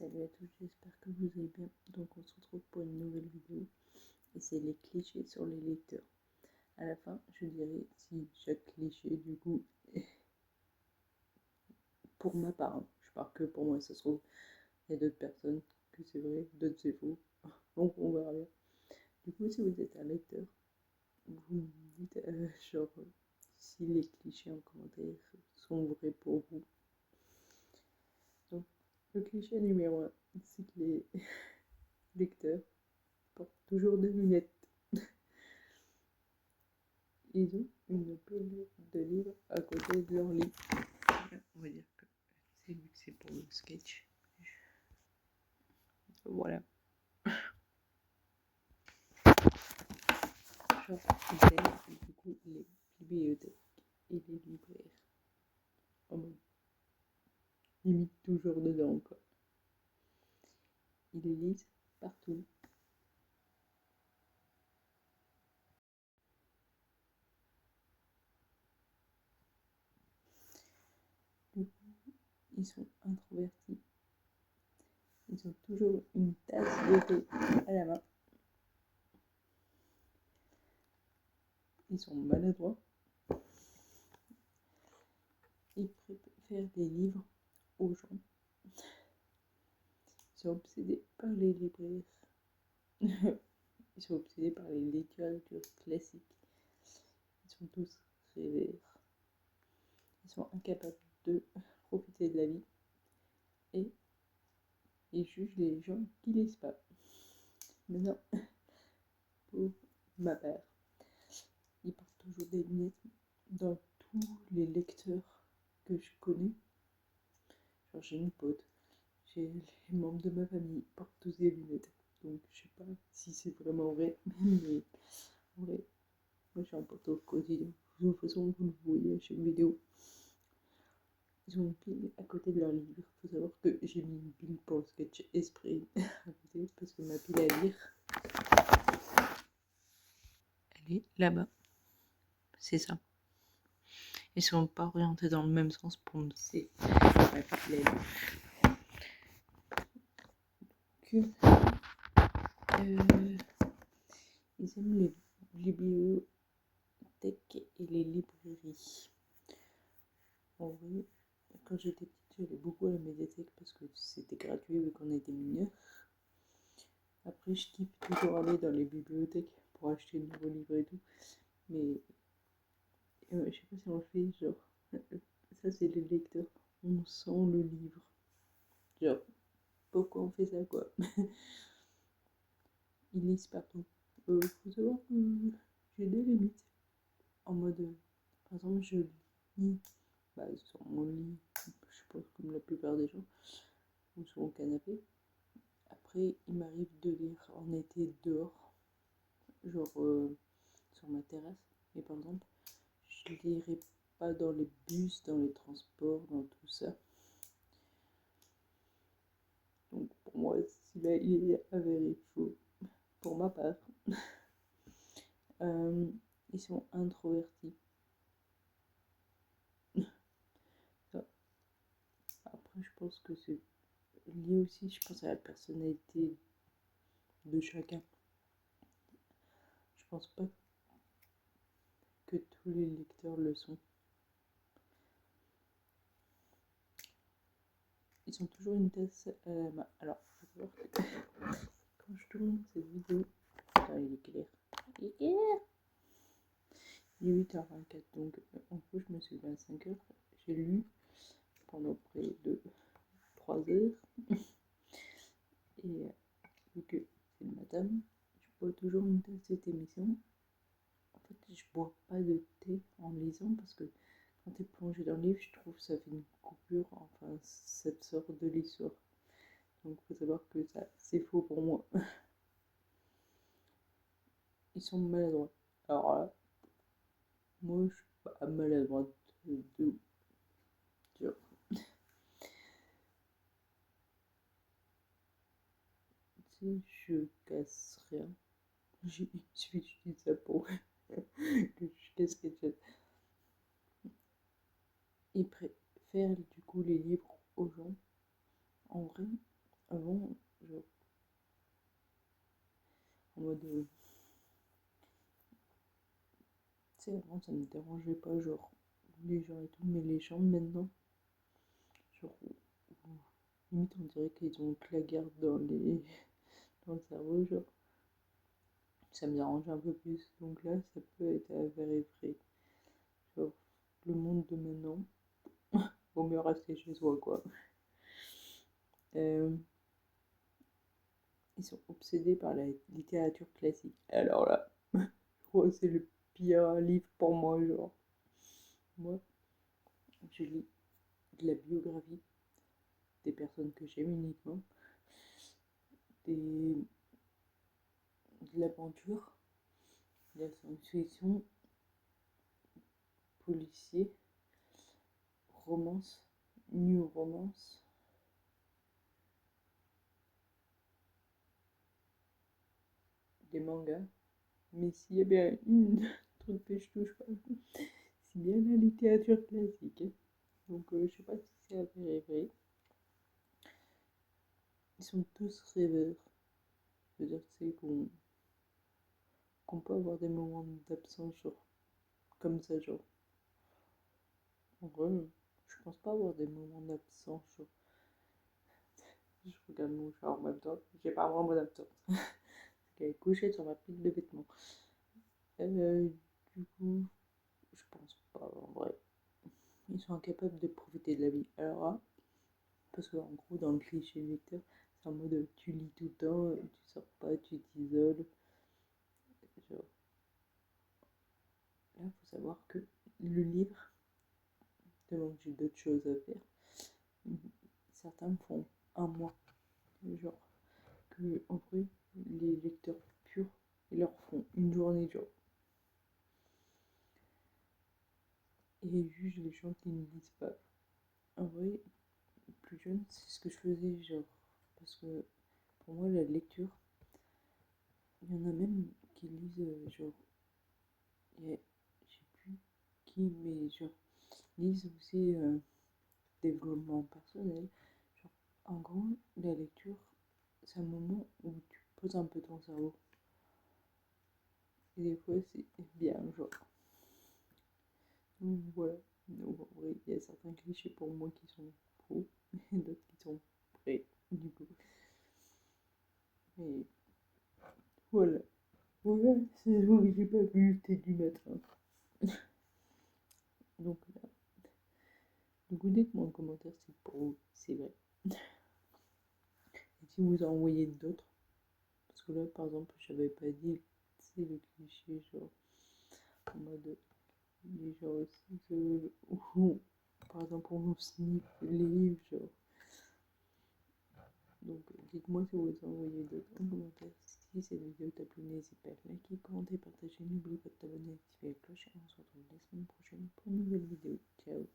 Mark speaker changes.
Speaker 1: Salut à tous, j'espère que vous allez bien. Donc on se retrouve pour une nouvelle vidéo et c'est les clichés sur les lecteurs. À la fin, je dirai si chaque cliché du coup pour ma part, hein. Je parle que pour moi, ça se trouve, il y a d'autres personnes que c'est vrai, d'autres c'est faux. Donc on verra bien. Du coup, si vous êtes un lecteur, vous me dites si les clichés en commentaire sont vrais pour vous. Donc le cliché numéro 1, c'est que les lecteurs portent toujours des lunettes. Ils ont une pile de livres à côté de leur lit. On va dire que c'est vu que c'est pour le sketch. Voilà. Genre, ils aiment du coup les bibliothèques et les libraires. En mode limite toujours dedans quoi. Ils les lisent partout. Du coup, ils sont introvertis. Ils ont toujours une tasse de thé à la main. Ils sont maladroits. Ils préfèrent des livres aux gens. Ils sont obsédés par les libraires. Ils sont obsédés par les littératures classiques. Ils sont tous rêveurs. Ils sont incapables de profiter de la vie. Et ils jugent les gens qui lisent pas. Mais non, pour ma part, ils portent toujours des lunettes dans tous les lecteurs que je connais. Genre j'ai une pote, j'ai les membres de ma famille qui portent tous des lunettes. Donc je sais pas si c'est vraiment vrai, mais en vrai, moi j'ai un pote au quotidien. De toute façon, vous le voyez à chaque vidéo. Ils ont une pile à côté de leur livre. Il faut savoir que j'ai mis une pile pour le sketch esprit à côté parce que ma pile à lire, elle est là-bas. C'est ça. Ils sont pas orientés dans le même sens pour me c'est ma pile à lire. Ils aiment les bibliothèques et les librairies. En vrai, quand j'étais petite, j'allais beaucoup à la médiathèque parce que c'était gratuit vu qu'on était mineurs. Après, je kiffe toujours aller dans les bibliothèques pour acheter de nouveaux livres et tout. Mais je sais pas si on le fait, genre, ça c'est les lecteurs. On sent le livre. Genre, pourquoi on fait ça quoi? Ils lisent partout. Faut savoir que j'ai des limites. En mode, par exemple, je lis sur mon lit, je pense comme la plupart des gens, ou sur mon canapé. Après, il m'arrive de lire en été dehors, genre sur ma terrasse. Mais par exemple, je lirai pas dans les bus, dans les transports, dans tout ça. Donc pour moi, celui-là, il est avéré faux, pour ma part. Ils sont introvertis. Après, je pense que c'est lié aussi, je pense, à la personnalité de chacun. Je pense pas que tous les lecteurs le sont. Ils ont toujours une tasse à la main. Alors, faut savoir que quand je tourne cette vidéo, attends, il est quelle heure? Il est quelle heure? Il est 8h24, donc en gros, je me suis levé à 5h. J'ai lu pendant près de 3 heures. Et vu que c'est le matin, je bois toujours une tasse de thé émission. En fait, je bois pas de thé en lisant parce que quand tu es plongé dans le livre, je trouve que ça fait une coupure, enfin, ça te sort de l'histoire. Donc, il faut savoir que ça, c'est faux pour moi. Ils sont maladroits. Alors là, moi, je suis pas maladroite de genre. Si je casse rien, j'utilise ça pour que je casse quelque chose. Ils préfèrent du coup les livres aux gens. En vrai, avant, genre, en mode. Tu sais, avant, ça me dérangeait pas, genre, les gens et tout, mais les gens maintenant, genre, limite, on dirait qu'ils ont que la garde dans le cerveau, genre, ça me dérange un peu plus. Donc là, ça peut être avéré vrai. Genre, le monde de maintenant, vaut mieux rester chez soi, quoi. Euh, Ils sont obsédés par la littérature classique. Alors là, je crois que c'est le pire livre pour moi, genre. Moi, je lis de la biographie des personnes que j'aime uniquement, des, de l'aventure, de la science-fiction, policier, romance, new romance, des mangas. Mais s'il y a bien une truc que je touche pas, c'est bien la littérature classique, hein. Donc je sais pas si c'est avéré vrai. Ils sont tous rêveurs. C'est-à-dire tu sais, qu'on peut avoir des moments d'absence, genre, comme ça, genre. En vrai, je pense pas avoir des moments d'absence, genre. Je regarde mon chat en même temps, j'ai pas vraiment d'absence. Elle est couchée sur ma pile de vêtements. Du coup, je pense pas en vrai. Ils sont incapables de profiter de la vie. Alors là, parce qu'en gros, dans le cliché lecteur, c'est en mode tu lis tout le temps, tu sors pas, tu t'isoles. Genre, là, faut savoir que le livre, tellement que j'ai d'autres choses à faire, certains font un mois. Genre, que en vrai, les lecteurs purs, ils leur font une journée, genre. Et ils jugent les gens qui ne lisent pas. En vrai, plus jeune, c'est ce que je faisais, genre. Parce que pour moi, la lecture, il y en a même qui lisent, genre, je sais plus qui, mais genre, lisent aussi développement personnel. Genre, en gros, la lecture, c'est un moment où tu poses un peu ton cerveau. Et des fois, c'est bien, genre. Donc voilà. Donc en vrai, il y a certains clichés pour moi qui sont faux, et d'autres qui sont vrais, du coup. Mais voilà. Voilà, c'est ce que j'ai pas vu, c'était du matin. Donc là, du coup, dites-moi en commentaire si pour vous c'est vrai. Et si vous en voyez d'autres, parce que là, par exemple, j'avais pas dit, c'est le cliché, genre, en mode, les gens aussi, ou, par exemple, on sniff les livres, genre. Donc, dites-moi si vous en voyez d'autres en commentaire. Si cette vidéo t'a plu, n'hésite pas à liker, commenter, partager. N'oublie pas de t'abonner et activer la cloche. Et on se retrouve la semaine prochaine pour une nouvelle vidéo. Ciao!